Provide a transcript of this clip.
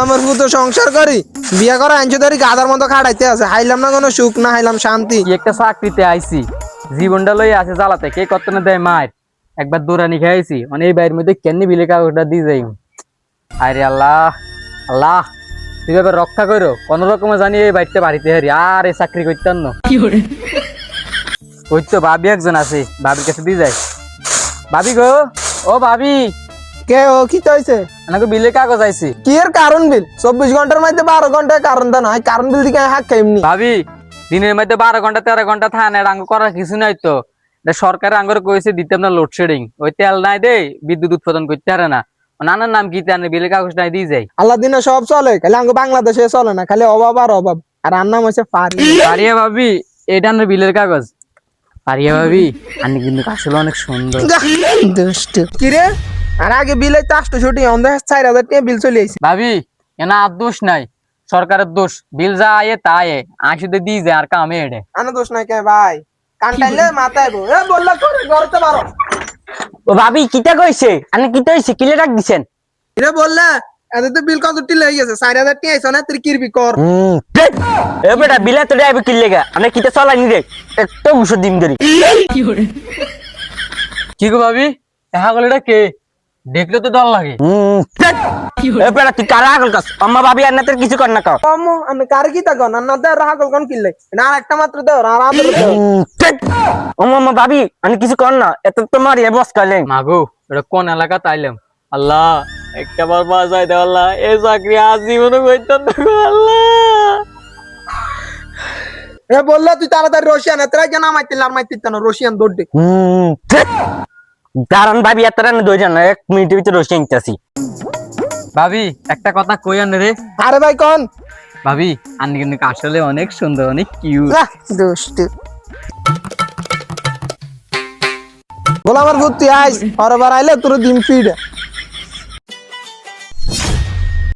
আমার পুতো সংসার করি বিয়া করা আনছো ধরি গাদার মতো খাড়াইতে আছে হাইলাম না কোনো সুখ না হাইলাম শান্তি। কি একটা চাকরিতে আইছি জীবনটা লই আছে জ্বালাতে কে কত না দেয় মায়ের একবার দৌড়ানি খাইছি মানে এই বাইরের মধ্যে কেন বিলে কাগজটা দিয়ে যাই। আরে আল্লাহ আল্লাহ তুই এবার রক্ষা করো কোন রকমে জানি এই বাইরটা বাড়িতে হারি আর এই চাকরি করতেন না ওই তো ভাবি একজন আছে ভাবির কাছে দিয়ে যায়। ভাবি গো ও ভাবি কে ও কি হয়েছে? আমাকে বিলে কাগজ আইছি। কি এর কারণ বিল 24 ঘন্টার মধ্যে 12 ঘন্টায় কারণ দেন হয় কারণ বিল দিকে হাক খাইমনি। ভাবি দিনের মধ্যে 12 ঘন্টা 13 ঘন্টা থানে আঙ্গ করার কিছু নাই তো সরকার আঙ্গর কইছে দিতাম না লোডশেডিং ওই তেল নাই দে বিদ্যুৎ উৎপাদন করতে পারে না নানার নাম কি তার বিলে কাগজ নাই দিয়ে যায়। আল্লাহ দিনে সব চলে খালি আঙ্গ বাংলাদেশে চলে না খালি অভাব আর অভাব আর আর নাম হচ্ছে পারিয়া ভাবি এটা আমার বিলের কাগজ। পারিয়া ভাবি আমি কিন্তু আসলে অনেক সুন্দর। কি রে আর আগে বিলে 400 অন্ধ 4000 টাকা বিল চলে আইছে। ভাবি এনা আর দোষ নাই সরকারের দোষ বিল যা আয়ে তা আয়ে আশুতে দিয়ে যায় আর কামে এড়ে আনা দোষ নাই কে ভাই কানটাইলে মাথায় বো এ বললা করে করতে পারো। ও ভাবি কিটা কইছে আনে কিটা হইছে কিলে ডাক দিছেন? এরে বললা এতে তো বিল কত টিলে গেছে 4000 টাকা আইছ না তুই কিরবি কর। এ বেটা বিলা তো ডাইবে কিলে গা আনে কিটা চলানি রে একটা উষো দিন ধরি। কি গো ভাবি দেখা গেল এটা কে দেখলে তো ডর লাগে। এ বেটা তুই কারা আগল কাছ আম্মা ভাবি আন্নাতের কিছু কর না কাও আম্মু আমি কার কি তা গন না দে রাহা গল কোন কিলে না আর একটা মাত্র দাও আর আদর দাও। আম্মা ভাবি আনি কিছু কর না এত তো মারি বস কালে মাগো এটা কোন এলাকা তাইলাম আল্লাহ একটা বার বাজাই দে আল্লাহ এই চাকরি আজীবনে করতাম না গো আল্লাহ। এ বললা তুই তাড়াতাড়ি রশিয়ান এতরা কেন মাইতিল আর মাইতিল না রশিয়ান দৌড় দাঁড়ান ভাবি এত রান দই জানা 1 মিনিটের ভিতরে রসে নিতেছি। ভাবি একটা কথা কই আন রে। আরে ভাই কোন ভাবি আন্নি কিন্তু আসলে অনেক সুন্দর অনেক কিউট। দুষ্ট বল আমার ভূত তুই আইস আর বার আইলে তোর ডিম ফিড